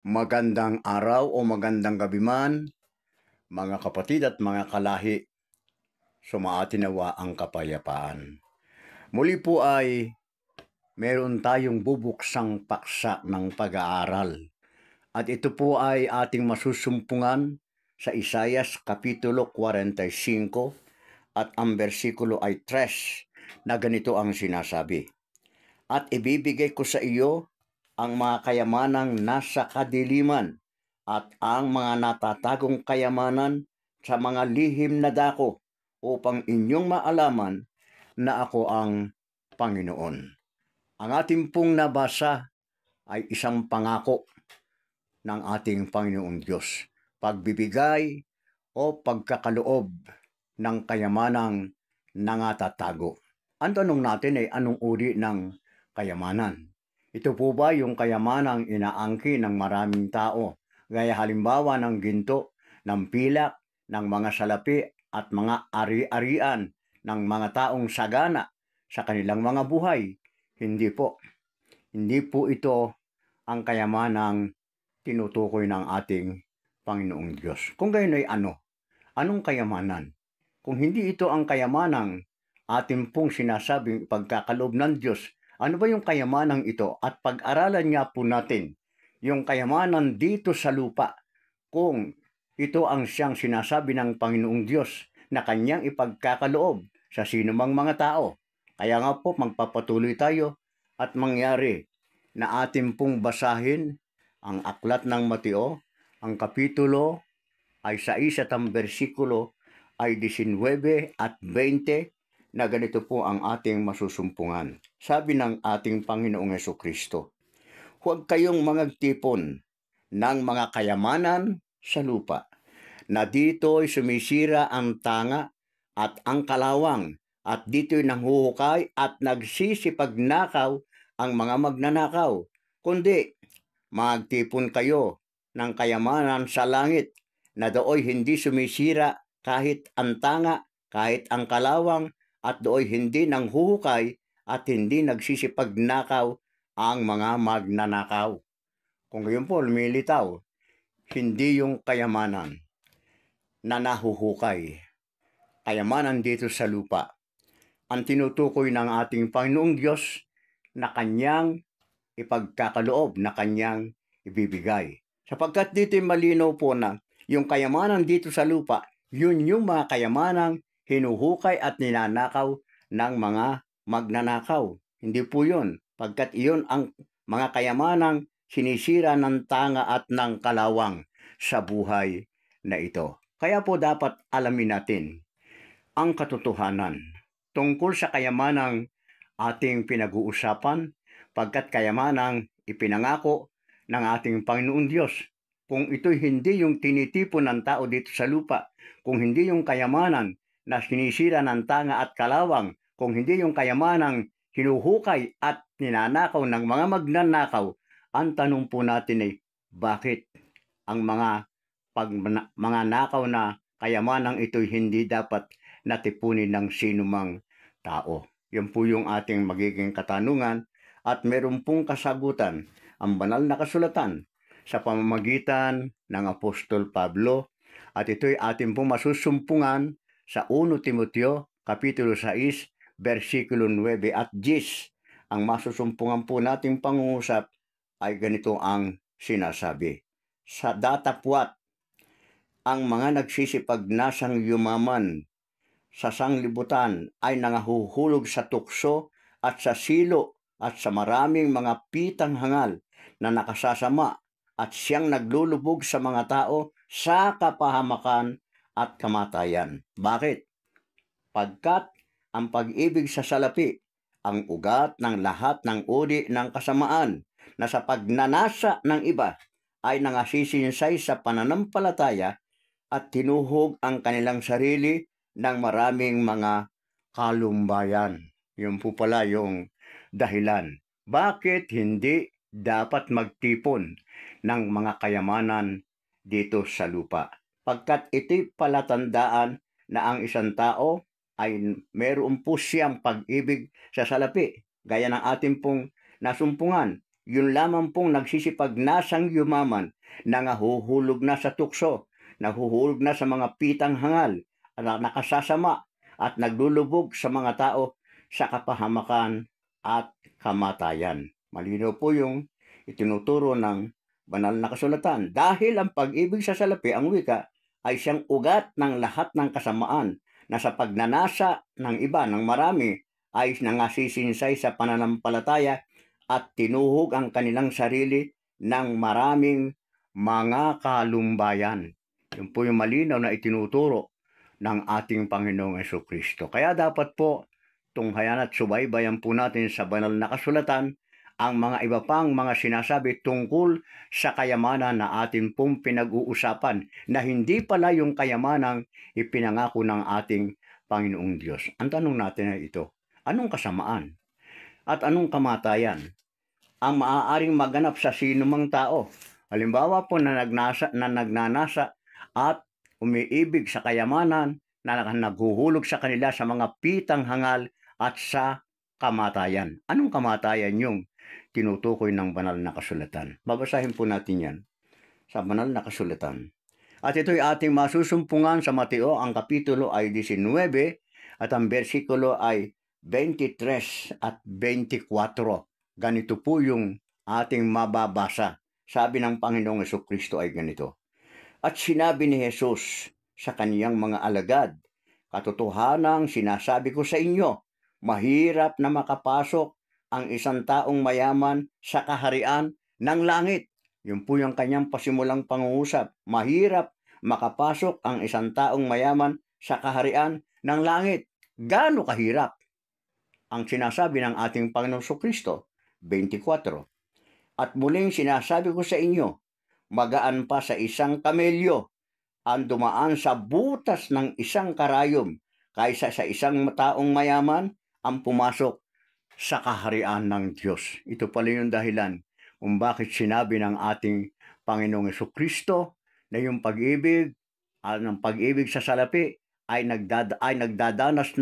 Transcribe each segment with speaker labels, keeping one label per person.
Speaker 1: Magandang araw o magandang gabi man, mga kapatid at mga kalahi, sumaatin nawa ang kapayapaan. Muli po ay meron tayong bubuksang paksa ng pag-aaral. At ito po ay ating masusumpungan sa Isaias Kapitulo 45 at ang bersikulo ay 3 na ganito ang sinasabi. At ibibigay ko sa iyo ang mga kayamanang nasa kadiliman at ang mga natatagong kayamanan sa mga lihim na dako upang inyong maalaman na ako ang Panginoon. Ang ating pong nabasa ay isang pangako ng ating Panginoong Diyos. Pagbibigay o pagkakaloob ng kayamanang nangatatago. Ang tanong natin ay anong uri ng kayamanan? Ito po ba yung kayamanang inaangkin ng maraming tao? Gaya halimbawa ng ginto, ng pilak, ng mga salapi at mga ari-arian ng mga taong sagana sa kanilang mga buhay? Hindi po. Hindi po ito ang kayamanang tinutukoy ng ating Panginoong Diyos. Kung gayon ay ano? Anong kayamanan? Kung hindi ito ang kayamanang ating pong sinasabing pagkakaloob ng Diyos, ano ba yung kayamanang ito? At pag-aralan nga po natin yung kayamanan dito sa lupa kung ito ang siyang sinasabi ng Panginoong Diyos na kanyang ipagkakaloob sa sinumang mga tao. Kaya nga po magpapatuloy tayo at mangyari na ating pong basahin ang aklat ng Mateo, ang kapitulo ay 6 at ang bersikulo ay 19 at 20 na ganito po ang ating masusumpungan. Sabi ng ating Panginoong Hesukristo, huwag kayong magtipon ng mga kayamanan sa lupa, na dito'y sumisira ang tanga at ang kalawang, at dito'y nanghuhukay at nagsisipagnakaw ang mga magnanakaw, kundi magtipon kayo ng kayamanan sa langit, na dooy hindi sumisira kahit ang tanga, kahit ang kalawang, at dooy hindi nanghuhukay at hindi nagsisipagnakaw ang mga magnanakaw. Kung gayon po, lumilitaw, hindi yung kayamanan na nahuhukay, kayamanan dito sa lupa, ang tinutukoy ng ating Panginoong Diyos na kanyang ipagkakaloob, na kanyang ibibigay. Sapagkat dito'y malinaw po na yung kayamanan dito sa lupa, yun yung mga kayamanang hinuhukay at ninanakaw ng mga magnanakaw. Hindi po yun, pagkat iyon ang mga kayamanang sinisira ng tanga at ng kalawang sa buhay na ito. Kaya po dapat alamin natin ang katotohanan tungkol sa kayamanang ating pinag-uusapan, pagkat kayamanang ipinangako ng ating Panginoong Diyos. Kung ito'y hindi yung tinitipon ng tao dito sa lupa, kung hindi yung kayamanan na sinisira ng tanga at kalawang, kung hindi yung kayamanang hinuhukay at ninanakaw ng mga magnanakaw, ang tanong po natin ay bakit ang mga nakaw na kayamanang ito'y hindi dapat natipunin ng sinumang tao? Yan po yung ating magiging katanungan at meron pong kasagutan ang banal na kasulatan sa pamamagitan ng Apostol Pablo, at ito'y ating pong masusumpungan sa 1 Timoteo Kapitulo 6, versikulo 9 at 10. Ang masusumpungan po nating pangungusap ay ganito ang sinasabi. Sa datapwat, ang mga nagsisipagnasang yumaman sa sanglibutan ay nangahuhulog sa tukso at sa silo at sa maraming mga pitang hangal na nakasasama, at siyang naglulubog sa mga tao sa kapahamakan at kamatayan. Bakit? Pagkat ang pag-ibig sa salapi ang ugat ng lahat ng uri ng kasamaan, na sa pagnanasa ng iba ay nangasisinsay sa pananampalataya at tinuhog ang kanilang sarili ng maraming mga kalumbayan. Yun po pala yung dahilan. Bakit hindi dapat magtipon ng mga kayamanan dito sa lupa? Pagkat ito'y palatandaan na ang isang tao ay meron po siyang pag-ibig sa salapi, gaya ng ating pong nasumpungan. yun lamang pong nagsisipagnasang yumaman, nangahuhulog na sa tukso, nahuhulog na sa mga pitang hangal, nakasasama at naglulubog sa mga tao sa kapahamakan at kamatayan. Malinaw po yung itinuturo ng banal na kasulatan. Dahil ang pag-ibig sa salapi, ang wika, ay siyang ugat ng lahat ng kasamaan na sa pagnanasa ng iba, ng marami, ay nangasisinsay sa pananampalataya at tinuhog ang kanilang sarili ng maraming mga kalumbayan. Yun po yung malinaw na itinuturo ng ating Panginoong Jesucristo. Kaya dapat po tunghayan at subaybayan po natin sa banal na kasulatan ang mga iba pang mga sinasabi tungkol sa kayamanan na atin pong pinag-uusapan na hindi pala yung kayamanang ipinangako ng ating Panginoong Diyos. Ang tanong natin ay ito, anong kasamaan at anong kamatayan ang maaaring maganap sa sinumang tao? Halimbawa po na nagnanasa at umiibig sa kayamanan na naghuhulog sa kanila sa mga pitang hangal at sa kamatayan. Anong kamatayan yung tinutukoy ng banal na kasulatan? Babasahin po natin yan sa banal na kasulatan. At ito'y ating masusumpungan sa Mateo, ang kapitulo ay 19 at ang bersikulo ay 23 at 24. Ganito po yung ating mababasa. Sabi ng Panginoong Jesucristo ay ganito. At sinabi ni Jesus sa kaniyang mga alagad, katotohanang sinasabi ko sa inyo, mahirap na makapasok ang isang taong mayaman sa kaharian ng langit. Yun po yung kanyang pasimulang pangungusap. Mahirap makapasok ang isang taong mayaman sa kaharian ng langit. Gaano kahirap? Ang sinasabi ng ating Panginoong Jesucristo, 24. At muling sinasabi ko sa inyo, magaan pa sa isang kamelyo ang dumaan sa butas ng isang karayom kaysa sa isang taong mayaman ang pumasok sa kaharian ng Diyos. Ito pala yung dahilan kung bakit sinabi ng ating Panginoong Jesucristo na yung pag-ibig, ang pag-ibig sa salapi ay magdadanas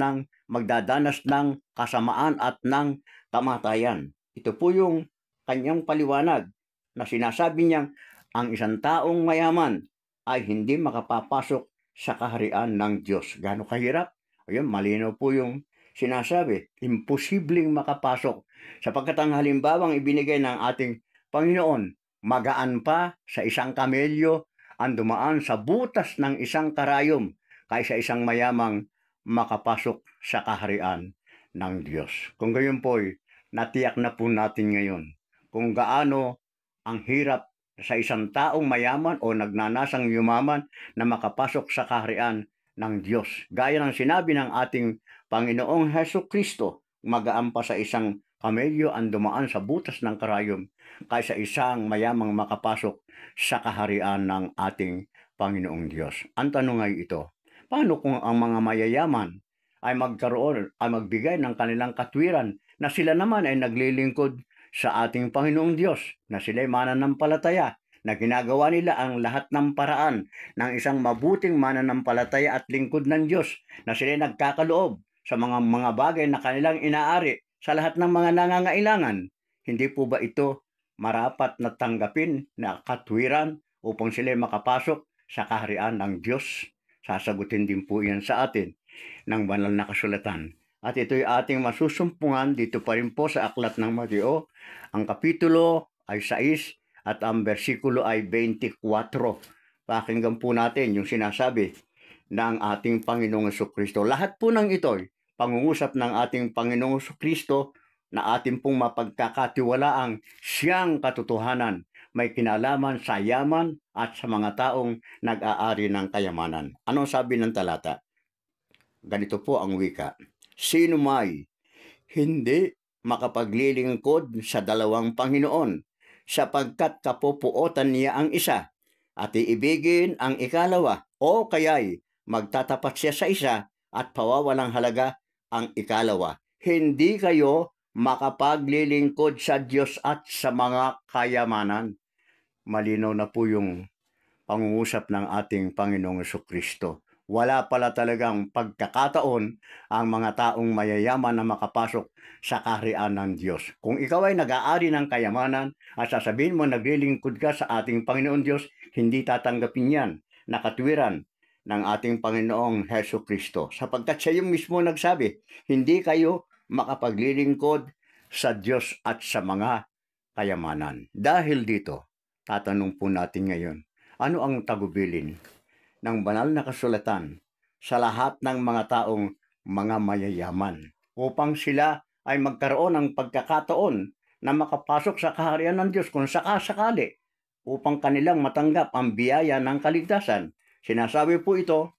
Speaker 1: ng kasamaan at ng kamatayan. Ito po yung kanyang paliwanag na sinasabi niyang ang isang taong mayaman ay hindi makapapasok sa kaharian ng Diyos. Gaano kahirap? Ayun, malinaw po yung sinasabi. Imposibleng makapasok. Sapagkat ang halimbawang ibinigay ng ating Panginoon, magaan pa sa isang kamelyo ang dumaan sa butas ng isang karayom kaysa isang mayamang makapasok sa kaharian ng Diyos. Kung gayon po'y natiyak na po natin ngayon kung gaano ang hirap sa isang taong mayaman o nagnanasang yumaman na makapasok sa kaharian ng Diyos. Gaya ng sinabi ng ating Panginoong Jesucristo, magaan pa sa isang kamelyo ang dumaan sa butas ng karayom kaysa isang mayamang makapasok sa kaharian ng ating Panginoong Diyos. Ang tanong ay ito, paano kung ang mga mayayaman ay magbigay ng kanilang katwiran na sila naman ay naglilingkod sa ating Panginoong Diyos, na sila'y mananampalataya, na ginagawa nila ang lahat ng paraan ng isang mabuting mananampalataya at lingkod ng Diyos, na sila'y nagkakaloob sa mga bagay na kanilang inaari sa lahat ng mga nangangailangan. Hindi po ba ito marapat na tanggapin na katwiran upang sila'y makapasok sa kaharian ng Diyos? Sasagutin din po yan sa atin ng banal na kasulatan. At ito'y ating masusumpungan dito pa rin po sa aklat ng Mateo. Ang kapitulo ay 6 at ang bersikulo ay 24. Pakinggan po natin yung sinasabi ng ating Panginoong Jesucristo. Lahat po ng ito'y pangungusap ng ating Panginoong Jesucristo na ating pong mapagkakatiwalaang siyang katotohanan, may kinalaman sa yaman at sa mga taong nag-aari ng kayamanan. Anong sabi ng talata? Ganito po ang wika. Sino may hindi makapaglilingkod sa dalawang Panginoon, sapagkat kapupuotan niya ang isa at iibigin ang ikalawa, o kaya'y magtatapat siya sa isa at pawawalang halaga ang ikalawa. Hindi kayo makapaglilingkod sa Diyos at sa mga kayamanan. Malinaw na po yung pangungusap ng ating Panginoong Jesucristo. wala pala talagang pagkakataon ang mga taong mayayaman na makapasok sa kaharian ng Diyos. Kung ikaw ay nag-aari ng kayamanan at sasabihin mo naglilingkod ka sa ating Panginoon Diyos, hindi tatanggapin yan na katwiran ng ating Panginoong Heso Kristo. Sapagkat siya yung mismo nagsabi, hindi kayo makapaglilingkod sa Diyos at sa mga kayamanan. Dahil dito, tatanong po natin ngayon, ano ang tagubilin ng banal na kasulatan sa lahat ng mga taong mga mayayaman upang sila ay magkaroon ng pagkakataon na makapasok sa kaharian ng Diyos kung sakasakali upang kanilang matanggap ang biyaya ng kaligtasan. Sinasabi po ito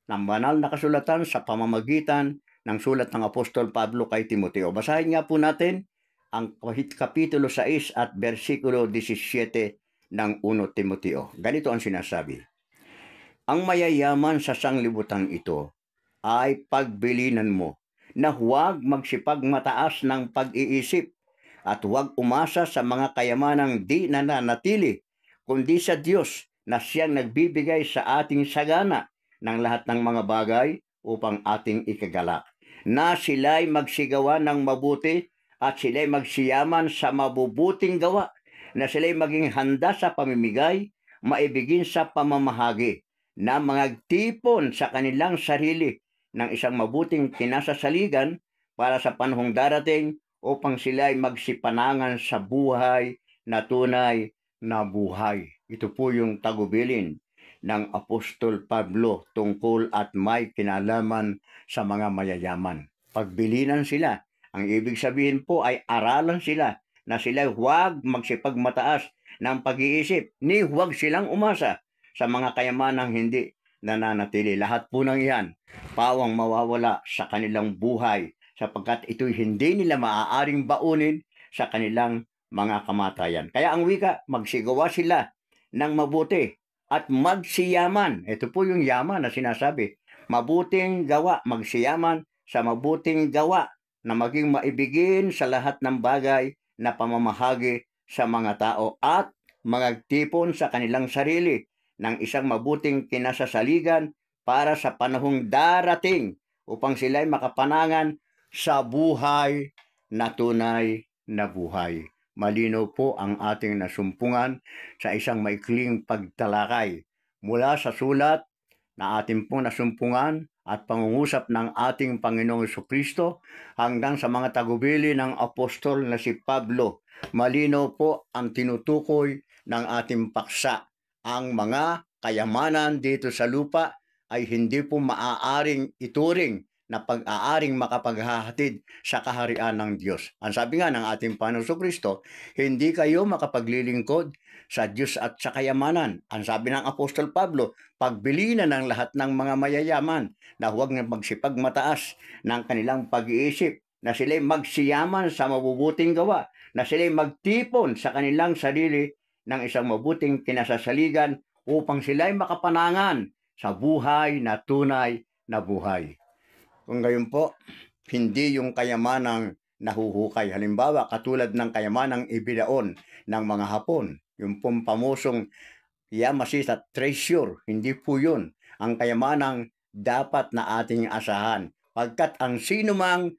Speaker 1: ng banal na kasulatan sa pamamagitan ng sulat ng Apostol Pablo kay Timoteo. Basahin nga po natin ang kapitulo 6 at versikulo 17 ng 1 Timoteo. Ganito ang sinasabi. Ang mayayaman sa sanglibutan ito ay pagbilinan mo na huwag magsipagmataas ng pag-iisip at huwag umasa sa mga kayamanang di nananatili, kundi sa Diyos na siyang nagbibigay sa ating sagana ng lahat ng mga bagay upang ating ikagalak. Na sila'y magsigawa ng mabuti at sila'y magsiyaman sa mabubuting gawa, na sila'y maging handa sa pamimigay, maibigin sa pamamahagi, na magtipon sa kanilang sarili ng isang mabuting kinasasaligan para sa panahong darating upang sila ay magsipanangan sa buhay na tunay na buhay. Ito po yung tagubilin ng Apostol Pablo tungkol at may kinalaman sa mga mayayaman. Pagbilinan sila. Ang ibig sabihin po ay aralan sila na sila huwag magsipagmataas ng pag-iisip ni huwag silang umasa sa mga kayamanang hindi nananatili. Lahat po ng iyan, pawang mawawala sa kanilang buhay sapagkat ito'y hindi nila maaaring baunin sa kanilang mga kamatayan. Kaya ang wika, magsigawa sila ng mabuti at magsiyaman. Ito po yung yaman na sinasabi. Mabuting gawa, magsiyaman sa mabuting gawa na maging maibigin sa lahat ng bagay na pamamahagi sa mga tao at magtipon sa kanilang sarili ng isang mabuting kinasasaligan para sa panahong darating upang sila'y makapanangan sa buhay na tunay na buhay. Malinaw po ang ating nasumpungan sa isang maikling pagtalakay mula sa sulat na ating pong nasumpungan at pangungusap ng ating Panginoong Jesucristo hanggang sa mga tagubili ng apostol na si Pablo. Malinaw po ang tinutukoy ng ating paksa. Ang mga kayamanan dito sa lupa ay hindi po maaaring ituring na pag-aaring makapaghahatid sa kaharian ng Diyos. Ang sabi nga ng ating Panginoong Jesucristo, hindi kayo makapaglilingkod sa Diyos at sa kayamanan. Ang sabi ng Apostol Pablo, pagbilinan ng lahat ng mga mayayaman na huwag na magsipagmataas ng kanilang pag-iisip, na sila'y magsiyaman sa mabubuting gawa, na sila'y magtipon sa kanilang sarili ng isang mabuting kinasasaligan upang sila'y makapanangan sa buhay na tunay na buhay. Kung gayon po, hindi yung kayamanang nahuhukay. Halimbawa, katulad ng kayamanang ibidaon ng mga Hapon, yung pong pamusong Yamashita treasure, hindi po yun ang kayamanang dapat na ating asahan. Pagkat ang sinumang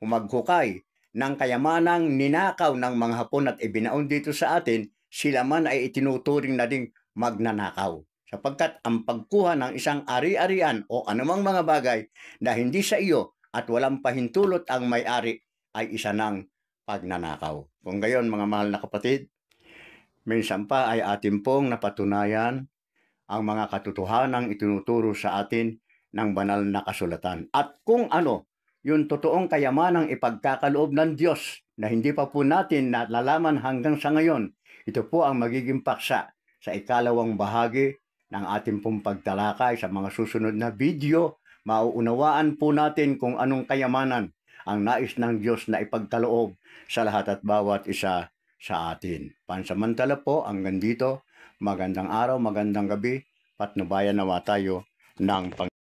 Speaker 1: maghukay ng kayamanang ninakaw ng mga Hapon at ibinaon dito sa atin, sila man ay itinuturing na ding magnanakaw. Sapagkat ang pagkuha ng isang ari-arian o anumang mga bagay na hindi sa iyo at walang pahintulot ang may-ari ay isa ng pagnanakaw. Kung gayon mga mahal na kapatid, minsan pa ay atin pong napatunayan ang mga katotohanang itinuturo sa atin ng banal na kasulatan. At kung ano yung totoong kayamanang ipagkakaloob ng Diyos na hindi pa po natin nalalaman hanggang sa ngayon, ito po ang magiging paksa sa ikalawang bahagi ng ating pong pagtalakay. Sa mga susunod na video, mauunawaan po natin kung anong kayamanan ang nais ng Diyos na ipagkaloob sa lahat at bawat isa sa atin. Pansamantala po, hanggang dito, magandang araw, magandang gabi, patnubayan nawa tayo ng Panginoon.